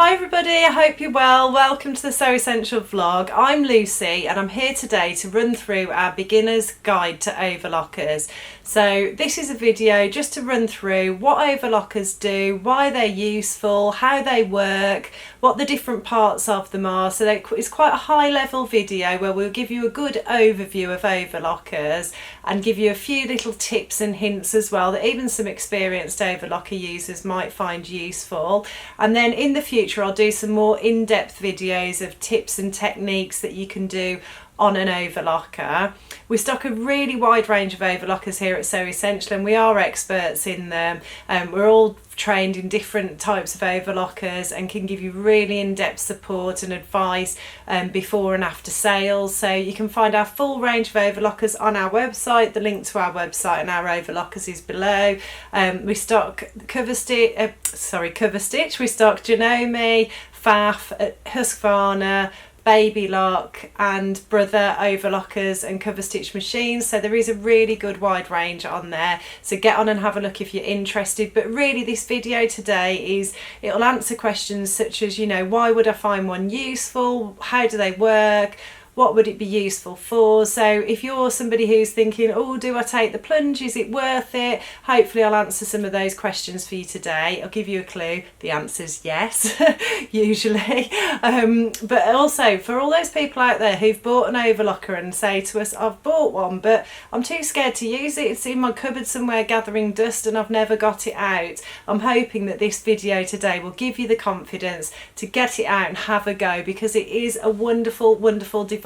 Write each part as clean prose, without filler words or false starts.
Hi everybody, I hope you're well. Welcome to the So Essential vlog. I'm Lucy and I'm here today to run through our beginner's guide to overlockers. So this is a video just to run through what overlockers do, why they're useful, how they work, what the different parts of them are. So it's quite a high level video where we'll give you a good overview of overlockers and give you a few little tips and hints as well that even some experienced overlocker users might find useful. And then in the future I'll do some more in-depth videos of tips and techniques that you can do on an overlocker. We stock a really wide range of overlockers here at So Essential and we are experts in them. We're all trained in different types of overlockers and can give you really in-depth support and advice before and after sales. So you can find our full range of overlockers on our website. The link to our website and our overlockers is below. We stock cover stitch, we stock Janome, Pfaff, Husqvarna, Baby Lock and Brother overlockers and cover stitch machines, so there is a really good wide range on there, so get on and have a look if you're interested. But really this video today it'll answer questions such as, you know, why would I find one useful, how do they work, what would it be useful for? So if you're somebody who's thinking, oh, do I take the plunge, is it worth it? Hopefully I'll answer some of those questions for you today. I'll give you a clue. The answer's yes, usually. But also for all those people out there who've bought an overlocker and say to us, I've bought one but I'm too scared to use it, it's in my cupboard somewhere gathering dust and I've never got it out. I'm hoping that this video today will give you the confidence to get it out and have a go, because it is a wonderful, wonderful device.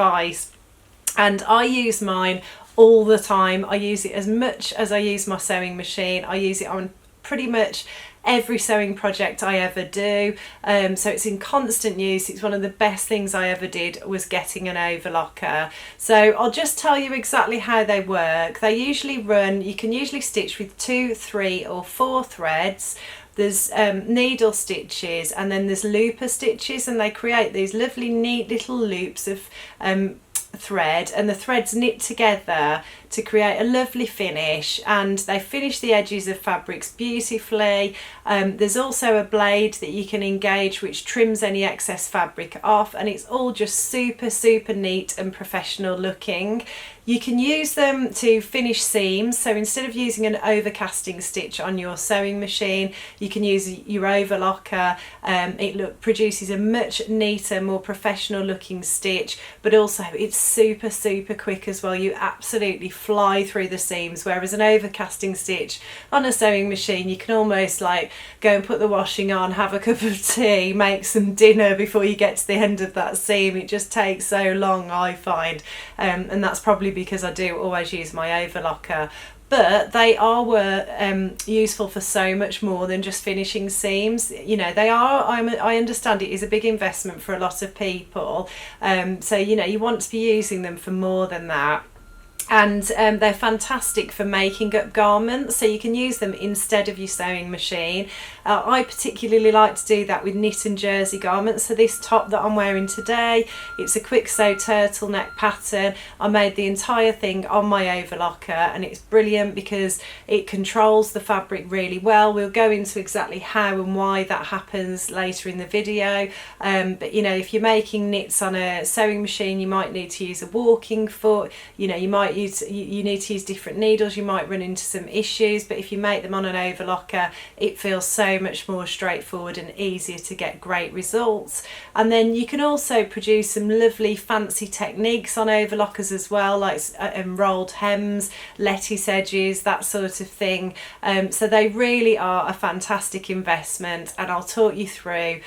And I use mine all the time. I use it as much as I use my sewing machine. I use it on pretty much every sewing project I ever do, so it's in constant use. It's one of the best things I ever did was getting an overlocker. So I'll just tell you exactly how they work. They usually run, you can usually stitch with 2, 3 or 4 threads. There's needle stitches and then there's looper stitches, and they create these lovely neat little loops of thread, and the threads knit together to create a lovely finish, and they finish the edges of fabrics beautifully. There's also a blade that you can engage which trims any excess fabric off, and it's all just super neat and professional looking. You can use them to finish seams, so instead of using an overcasting stitch on your sewing machine, you can use your overlocker. It produces a much neater, more professional looking stitch, but also it's super quick as well. You absolutely fly through the seams, whereas an overcasting stitch on a sewing machine, you can almost like go and put the washing on, have a cup of tea, make some dinner before you get to the end of that seam. It just takes so long, I find, and that's probably because I do always use my overlocker. But they are useful for so much more than just finishing seams. You know, they are, I understand it is a big investment for a lot of people, so you know, you want to be using them for more than that. And they're fantastic for making up garments, so you can use them instead of your sewing machine. I particularly like to do that with knit and jersey garments. So this top that I'm wearing today, it's a quick sew turtleneck pattern. I made the entire thing on my overlocker, and it's brilliant because it controls the fabric really well. We'll go into exactly how and why that happens later in the video, but you know, if you're making knits on a sewing machine, you might need to use a walking foot, you know, you need to use different needles, you might run into some issues, but if you make them on an overlocker, it feels so much more straightforward and easier to get great results. And then you can also produce some lovely fancy techniques on overlockers as well, like rolled hems, lettuce edges, that sort of thing. So they really are a fantastic investment, and I'll talk you through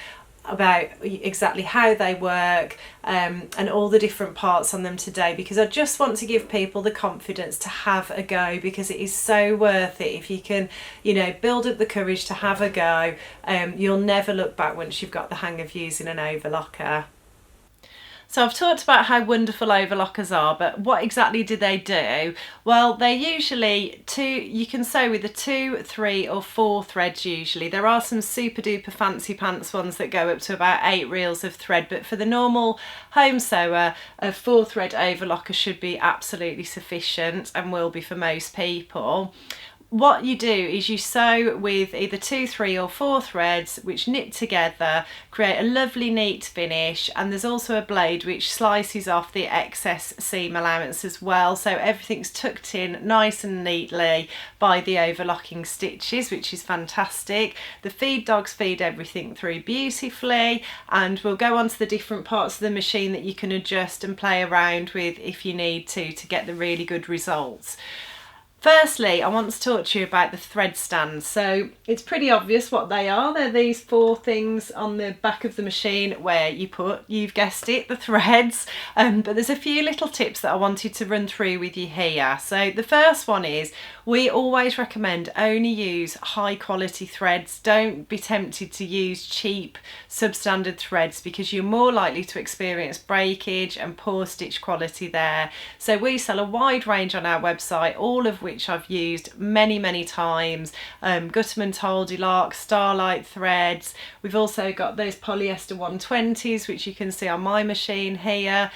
about exactly how they work and all the different parts on them today, because I just want to give people the confidence to have a go, because it is so worth it. If you can, you know, build up the courage to have a go, you'll never look back once you've got the hang of using an overlocker. So I've talked about how wonderful overlockers are, but what exactly do they do? Well, they're usually you can sew with the 2, 3 or 4 threads usually. There are some super duper fancy pants ones that go up to about 8 reels of thread, but for the normal home sewer, a 4 thread overlocker should be absolutely sufficient and will be for most people. what you do is you sew with either 2, 3 or 4 threads which knit together, create a lovely neat finish, and there's also a blade which slices off the excess seam allowance as well, so everything's tucked in nice and neatly by the overlocking stitches, which is fantastic. The feed dogs feed everything through beautifully, and we'll go on to the different parts of the machine that you can adjust and play around with if you need to get the really good results. Firstly, I want to talk to you about the thread stands. So it's pretty obvious what they are. They're these 4 things on the back of the machine where you put, you've guessed it, the threads. But there's a few little tips that I wanted to run through with you here. So the first one is, we always recommend only use high quality threads. Don't be tempted to use cheap substandard threads because you're more likely to experience breakage and poor stitch quality there. So we sell a wide range on our website, all of which I've used many times. Gutterman Toldilock, Starlight threads. We've also got those polyester 120s which you can see on my machine here.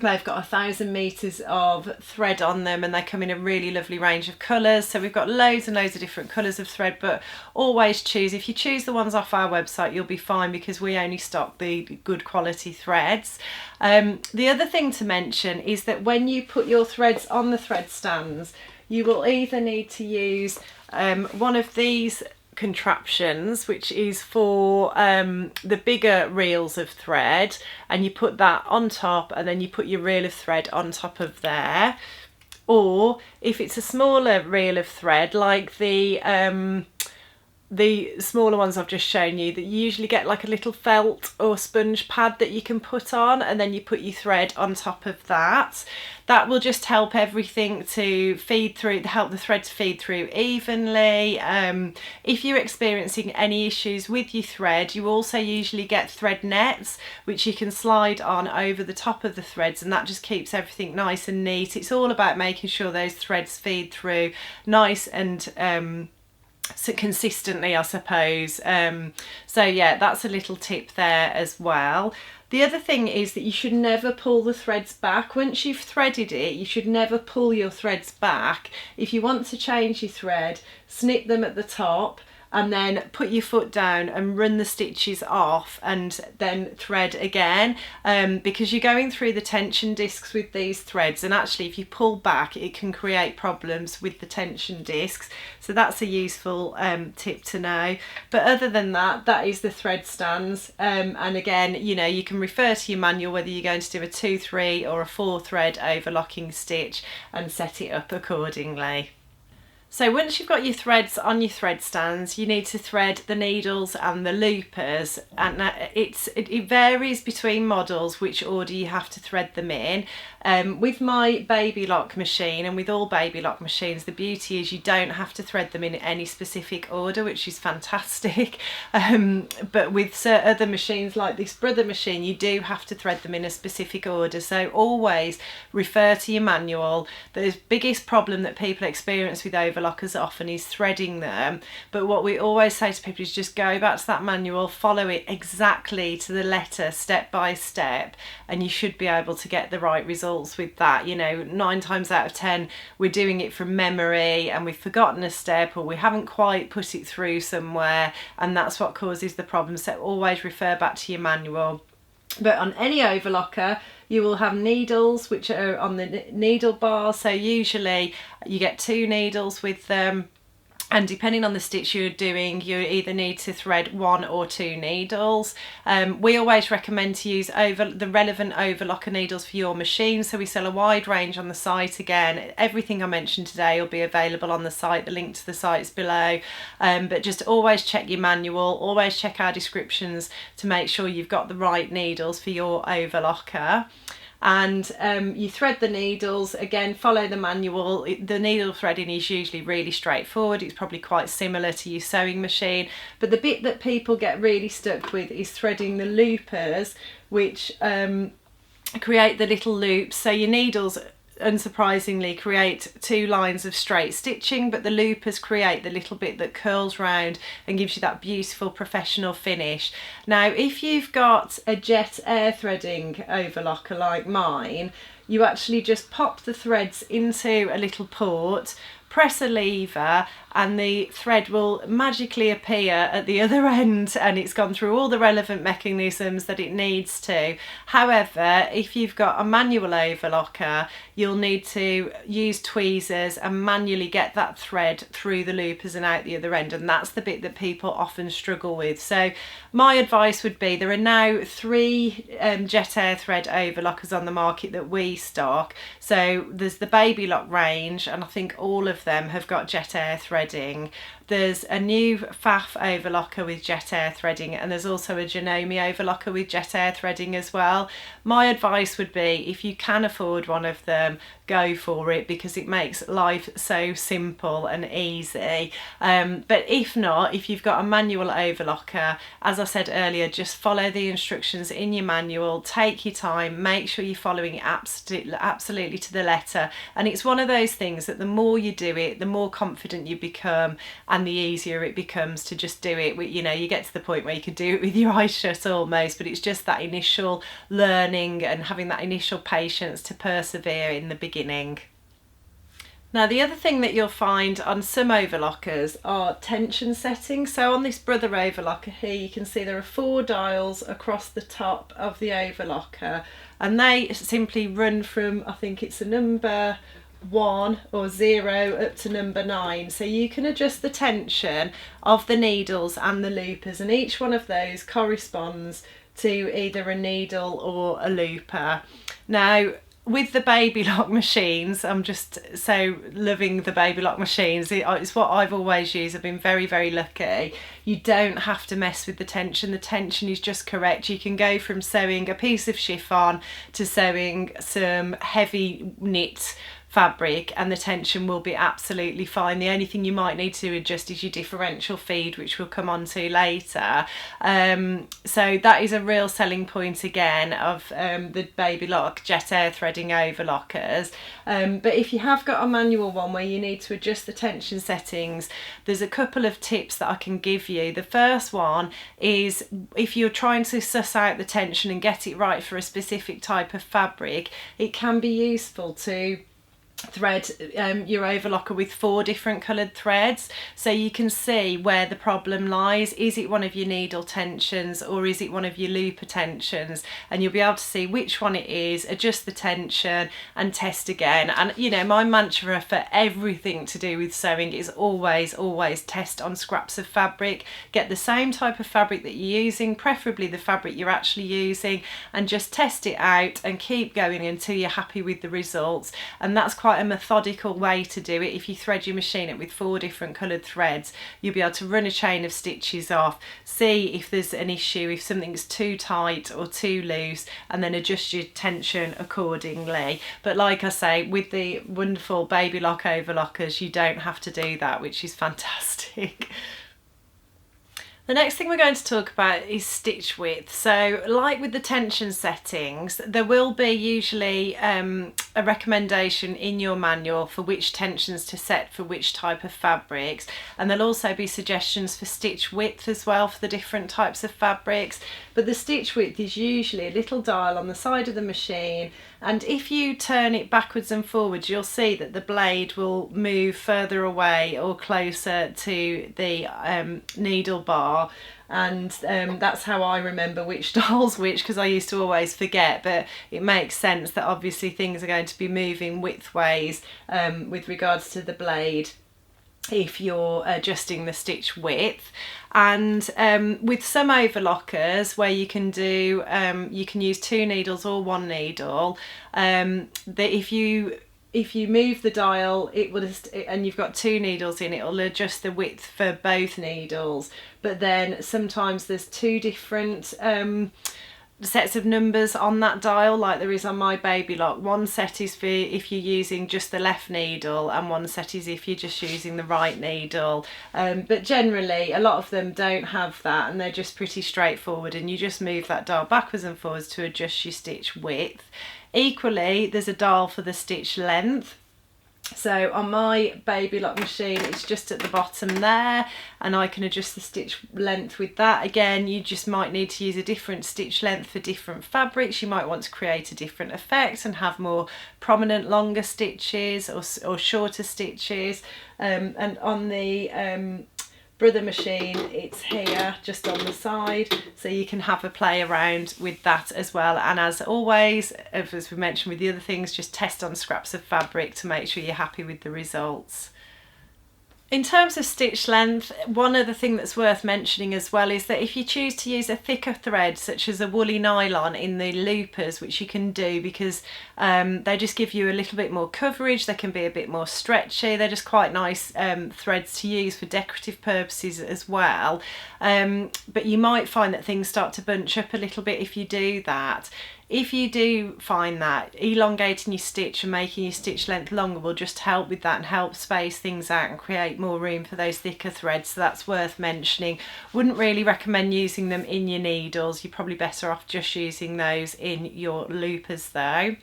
They've got 1,000 meters of thread on them, and they come in a really lovely range of colours. So we've got loads and loads of different colours of thread, but always choose, if you choose the ones off our website, you'll be fine because we only stock the good quality threads. The other thing to mention is that when you put your threads on the thread stands, you will either need to use one of these contraptions, which is for the bigger reels of thread, and you put that on top and then you put your reel of thread on top of there. Or if it's a smaller reel of thread, like the smaller ones I've just shown you, that you usually get like a little felt or sponge pad that you can put on, and then you put your thread on top of that. That will just help everything to feed through, help the thread to feed through evenly. If you're experiencing any issues with your thread, you also usually get thread nets which you can slide on over the top of the threads, and that just keeps everything nice and neat. It's all about making sure those threads feed through nice and so consistently, I suppose. So yeah, that's a little tip there as well. The other thing is that you should never pull the threads back. Once you've threaded it, you should never pull your threads back. If you want to change your thread, snip them at the top and then put your foot down and run the stitches off and then thread again, because you're going through the tension discs with these threads, and actually if you pull back it can create problems with the tension discs. So that's a useful tip to know. But other than that, that is the thread stands, and again, you know, you can refer to your manual whether you're going to do a 2, 3 or a 4 thread overlocking stitch and set it up accordingly. So once you've got your threads on your thread stands, you need to thread the needles and the loopers, and it varies between models which order you have to thread them in. With my baby lock machine, and with all baby lock machines, the beauty is you don't have to thread them in any specific order, which is fantastic. But with other machines like this brother machine, you do have to thread them in a specific order. So always refer to your manual. The biggest problem that people experience with overlockers often is threading them, but what we always say to people is just go back to that manual, follow it exactly to the letter, step by step, and you should be able to get the right results with that. You know, 9 times out of 10 we're doing it from memory and we've forgotten a step, or we haven't quite put it through somewhere, and that's what causes the problem. So always refer back to your manual. But on any overlocker you will have needles which are on the needle bar, so usually you get 2 needles with them, and depending on the stitch you're doing, you either need to thread 1 or 2 needles. We always recommend to use the relevant overlocker needles for your machine, so we sell a wide range on the site. Again, everything I mentioned today will be available on the site, the link to the site's below, but just always check your manual, always check our descriptions to make sure you've got the right needles for your overlocker. And you thread the needles, again follow the manual. The needle threading is usually really straightforward, it's probably quite similar to your sewing machine, but the bit that people get really stuck with is threading the loopers, which create the little loops. So your needles unsurprisingly create 2 lines of straight stitching, but the loopers create the little bit that curls round and gives you that beautiful professional finish. Now if you've got a jet air threading overlocker like mine, you actually just pop the threads into a little port, press a lever and the thread will magically appear at the other end, and it's gone through all the relevant mechanisms that it needs to. However, if you've got a manual overlocker, you'll need to use tweezers and manually get that thread through the loopers and out the other end, and that's the bit that people often struggle with. So my advice would be, there are now 3 jet air thread overlockers on the market that we stock. So there's the Baby Lock range, and I think all of them have got jet air threading. There's a new FAF overlocker with jet air threading, and there's also a Janome overlocker with jet air threading as well. My advice would be, if you can afford one of them, go for it, because it makes life so simple and easy. But if not, if you've got a manual overlocker, as I said earlier, just follow the instructions in your manual, take your time, make sure you're following it absolutely to the letter. And it's one of those things that the more you do it, the more confident you become, and the easier it becomes to just do it. You know, you get to the point where you can do it with your eyes shut almost, but it's just that initial learning and having that initial patience to persevere in the beginning. Now, the other thing that you'll find on some overlockers are tension settings. So on this Brother overlocker here, you can see there are 4 dials across the top of the overlocker, and they simply run from, I think it's a number 1 or 0 up to number 9. So you can adjust the tension of the needles and the loopers, and each one of those corresponds to either a needle or a looper. Now, with the Baby Lock machines, I'm just so loving the Baby Lock machines. It's what I've always used. I've been very, very lucky. You don't have to mess with the tension. The tension is just correct. You can go from sewing a piece of chiffon to sewing some heavy knit fabric, and the tension will be absolutely fine. The only thing you might need to adjust is your differential feed, which we'll come on to later. So that is a real selling point again of the Baby Lock jet air threading overlockers. But if you have got a manual one where you need to adjust the tension settings, there's a couple of tips that I can give you. The first one is, if you're trying to suss out the tension and get it right for a specific type of fabric, it can be useful to thread your overlocker with 4 different coloured threads, so you can see where the problem lies. Is it one of your needle tensions, or is it one of your looper tensions? And you'll be able to see which one it is, adjust the tension and test again. And you know, my mantra for everything to do with sewing is always test on scraps of fabric. Get the same type of fabric that you're using, preferably the fabric you're actually using, and just test it out and keep going until you're happy with the results. And that's quite a methodical way to do it. If you thread your machine up with 4 different coloured threads, you'll be able to run a chain of stitches off, see if there's an issue, if something's too tight or too loose, and then adjust your tension accordingly. But like I say, with the wonderful Baby Lock overlockers, you don't have to do that, which is fantastic. The next thing we're going to talk about is stitch width. So like with the tension settings, there will be usually a recommendation in your manual for which tensions to set for which type of fabrics, and there'll also be suggestions for stitch width as well for the different types of fabrics. But the stitch width is usually a little dial on the side of the machine, and if you turn it backwards and forwards, you'll see that the blade will move further away or closer to the needle bar. And that's how I remember which dial's which, because I used to always forget. But it makes sense that obviously things are going to be moving widthways with regards to the blade if you're adjusting the stitch width. And with some overlockers where you can do you can use 2 needles or 1 needle, if you move the dial, it will and you've got 2 needles in, it will adjust the width for both needles. But then sometimes there's 2 different sets of numbers on that dial, like there is on my Baby Lock. One set is for if you're using just the left needle, and one set is if you're just using the right needle. But generally a lot of them don't have that, and they're just pretty straightforward, and you just move that dial backwards and forwards to adjust your stitch width. Equally, there's a dial for the stitch length. So on my baby lock machine, it's just at the bottom there, and I can adjust the stitch length with that. Again, you just might need to use a different stitch length for different fabrics. You might want to create a different effect and have more prominent longer stitches or shorter stitches. And on the brother machine, it's here just on the side, so you can have a play around with that as well. And as always, as we mentioned with the other things, just test on scraps of fabric to make sure you're happy with the results. In terms of stitch length, one other thing that's worth mentioning as well is that if you choose to use a thicker thread such as a woolly nylon in the loopers, which you can do because they just give you a little bit more coverage, they can be a bit more stretchy, they're just quite nice threads to use for decorative purposes as well. But you might find that things start to bunch up a little bit if you do that. If you do find that elongating your stitch and making your stitch length longer will just help with that and help space things out and create more room for those thicker threads, so that's worth mentioning. Wouldn't really recommend using them in your needles, you're probably better off just using those in your loopers though.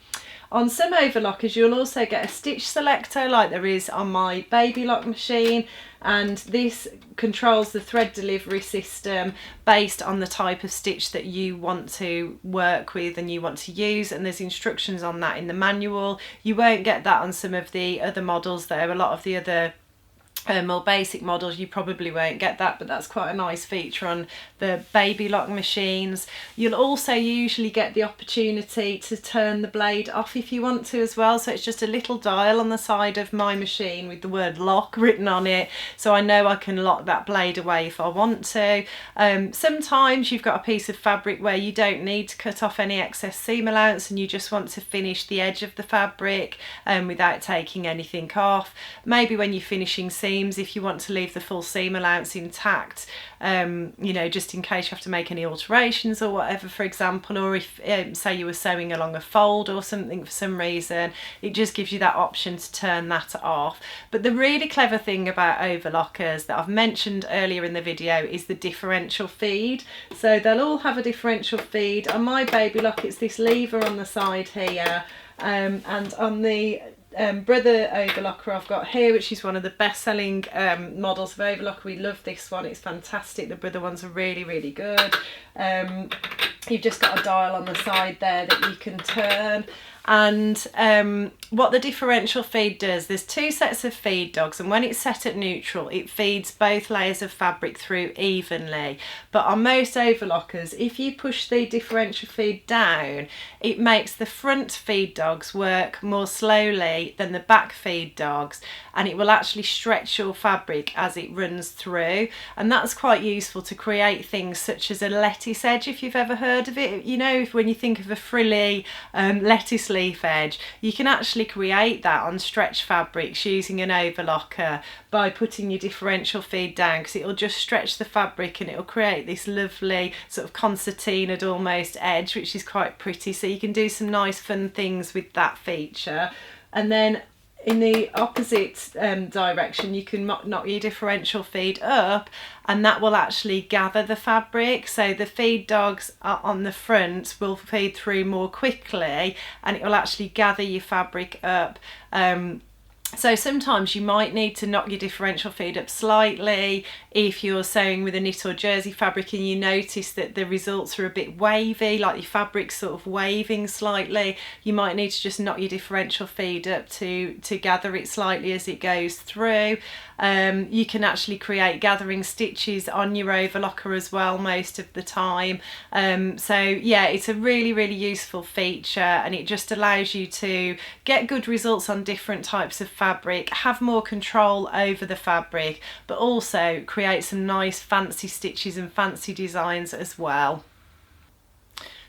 On some overlockers you'll also get a stitch selector like there is on my baby lock machine, and this controls the thread delivery system based on the type of stitch that you want to work with and you want to use, and there's instructions on that in the manual. You won't get that on some of the other models though. A lot of the other more basic models you probably won't get that, but that's quite a nice feature on the baby lock machines. You'll also usually get the opportunity to turn the blade off if you want to as well, so it's just a little dial on the side of my machine with the word lock written on it, so I know I can lock that blade away if I want to. Sometimes you've got a piece of fabric where you don't need to cut off any excess seam allowance and you just want to finish the edge of the fabric without taking anything off. Maybe when you're finishing seams, if you want to leave the full seam allowance intact, you know, just in case you have to make any alterations or whatever, for example, or if say you were sewing along a fold or something for some reason, it just gives you that option to turn that off. But the really clever thing about overlockers that I've mentioned earlier in the video is the differential feed. So they'll all have a differential feed. On my baby lock it's this lever on the side here, and on the brother overlocker I've got here, which is one of the best-selling models of overlocker. We love this one, it's fantastic. The brother ones are really, really good. You've just got a dial on the side there that you can turn, and what the differential feed does, there's two sets of feed dogs, and when it's set at neutral it feeds both layers of fabric through evenly. But on most overlockers, if you push the differential feed down, it makes the front feed dogs work more slowly than the back feed dogs, and it will actually stretch your fabric as it runs through, and that's quite useful to create things such as a lettuce edge, if you've ever heard of it. You know, when you think of a frilly lettuce leaf edge, you can actually create that on stretch fabrics using an overlocker by putting your differential feed down, because it'll just stretch the fabric and it'll create this lovely sort of concertinaed almost edge, which is quite pretty. So you can do some nice fun things with that feature. And then in the opposite direction, you can knock your differential feed up and that will actually gather the fabric. So the feed dogs on the front will feed through more quickly and it will actually gather your fabric up. So sometimes you might need to knock your differential feed up slightly if you're sewing with a knit or jersey fabric and you notice that the results are a bit wavy, like your fabric's sort of waving slightly. You might need to just knock your differential feed up to gather it slightly as it goes through. You can actually create gathering stitches on your overlocker as well most of the time. So yeah, it's a really, really useful feature and it just allows you to get good results on different types of fabric, have more control over the fabric, but also create some nice fancy stitches and fancy designs as well.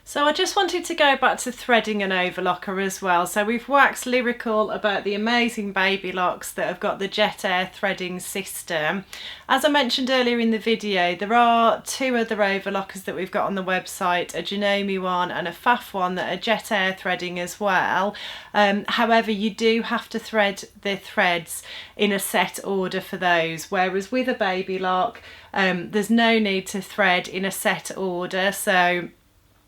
So I just wanted to go back to threading an overlocker as well. So we've waxed lyrical about the amazing baby locks that have got the jet air threading system. As I mentioned earlier in the video, there are two other overlockers that we've got on the website, a Janome one and a Pfaff one, that are jet air threading as well. However, you do have to thread the threads in a set order for those, whereas with a baby lock, there's no need to thread in a set order. So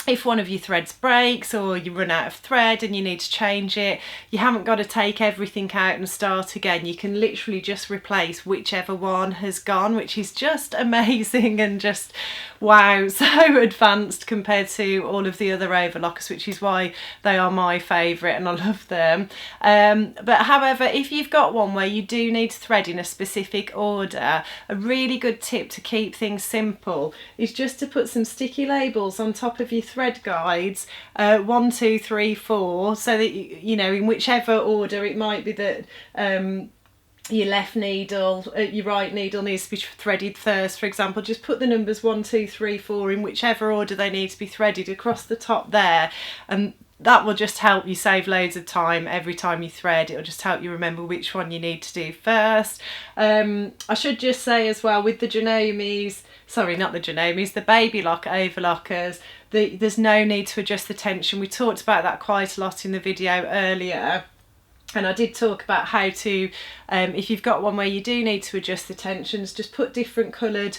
if one of your threads breaks or you run out of thread and you need to change it, you haven't got to take everything out and start again. You can literally just replace whichever one has gone, which is just amazing and just wow, so advanced compared to all of the other overlockers, which is why they are my favourite and I love them. But however, if you've got one where you do need to thread in a specific order, a really good tip to keep things simple is just to put some sticky labels on top of your thread guides, 1, 2, 3, 4, so that you know, in whichever order it might be that your left needle, your right needle needs to be threaded first, for example. Just put the numbers 1, 2, 3, 4 in whichever order they need to be threaded across the top there, and that will just help you save loads of time every time you thread. It'll just help you remember which one you need to do first. I should just say as well, with the Genomes, sorry, not the Genomes, the Baby Lock overlockers, there's no need to adjust the tension. We talked about that quite a lot in the video earlier. And I did talk about how to, if you've got one where you do need to adjust the tensions, just put different coloured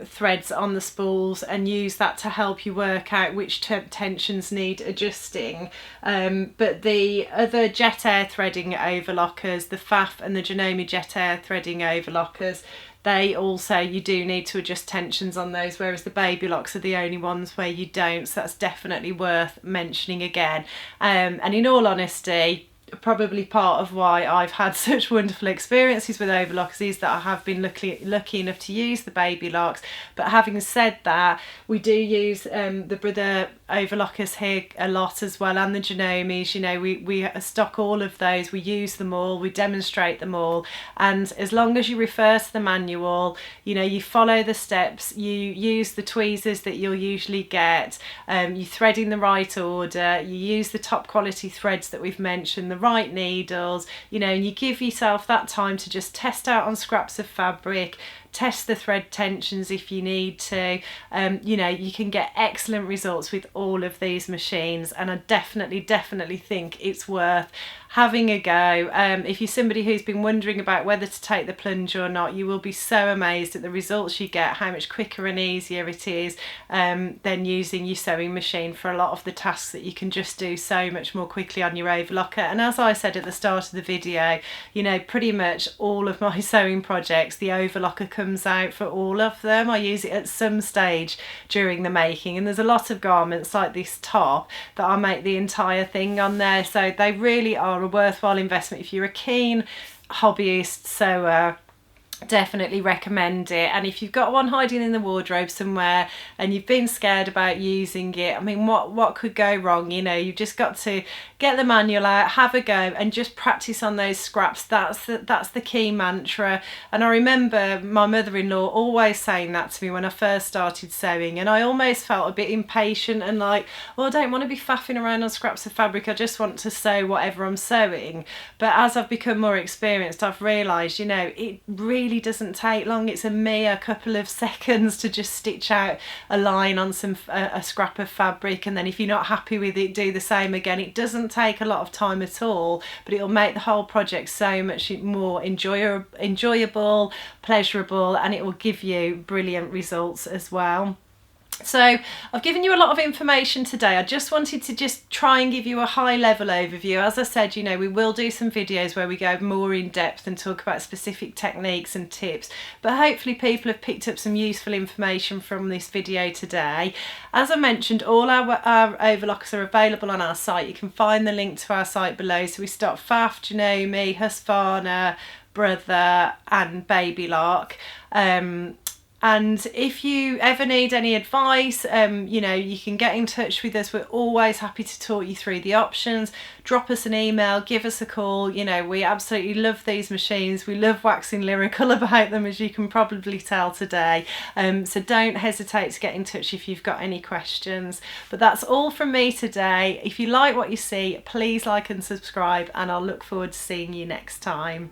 threads on the spools and use that to help you work out which tensions need adjusting. But the other jet air threading overlockers, the FAF and the Genome jet air threading overlockers, they also, you do need to adjust tensions on those, whereas the Baby Locks are the only ones where you don't. So that's definitely worth mentioning again. And in all honesty, probably part of why I've had such wonderful experiences with overlockers is that I have been lucky enough to use the Baby Locks. But having said that, we do use the Brother overlockers here a lot as well, and the Genomes. You know, we stock all of those, we use them all, we demonstrate them all, and as long as you refer to the manual, you know, you follow the steps, you use the tweezers that you'll usually get, you thread in the right order, you use the top quality threads that we've mentioned, the right needles, you know, and you give yourself that time to just test out on scraps of fabric, test the thread tensions if you need to. You know, you can get excellent results with all of these machines, and I definitely think it's worth having a go. If you're somebody who's been wondering about whether to take the plunge or not, you will be so amazed at the results you get, how much quicker and easier it is than using your sewing machine for a lot of the tasks that you can just do so much more quickly on your overlocker. And as I said at the start of the video, you know, pretty much all of my sewing projects, the overlocker comes out for all of them. I use it at some stage during the making, and there's a lot of garments like this top that I make the entire thing on there, so they really are a worthwhile investment if you're a keen hobbyist sewer. Definitely recommend it. And if you've got one hiding in the wardrobe somewhere and you've been scared about using it, I mean, what could go wrong? You know, you've just got to get the manual out, have a go, and just practice on those scraps. That's the key mantra. And I remember my mother-in-law always saying that to me when I first started sewing, and I almost felt a bit impatient and like, well, I don't want to be faffing around on scraps of fabric, I just want to sew whatever I'm sewing. But as I've become more experienced, I've realised, you know, it really doesn't take long. It's a mere couple of seconds to just stitch out a line on a scrap of fabric, and then if you're not happy with it, do the same again. It doesn't take a lot of time at all, but it'll make the whole project so much more enjoyable, pleasurable, and it will give you brilliant results as well. So I've given you a lot of information today. I just wanted to just try and give you a high level overview. As I said, you know, we will do some videos where we go more in depth and talk about specific techniques and tips, but hopefully people have picked up some useful information from this video today. As I mentioned, all our overlockers are available on our site. You can find the link to our site below. So we stock FAF, Genome, Husqvarna, Brother and Baby Lock. And if you ever need any advice, you know, you can get in touch with us. We're always happy to talk you through the options. Drop us an email, give us a call. You know, we absolutely love these machines. We love waxing lyrical about them, as you can probably tell today. So don't hesitate to get in touch if you've got any questions. But that's all from me today. If you like what you see, please like and subscribe, and I'll look forward to seeing you next time.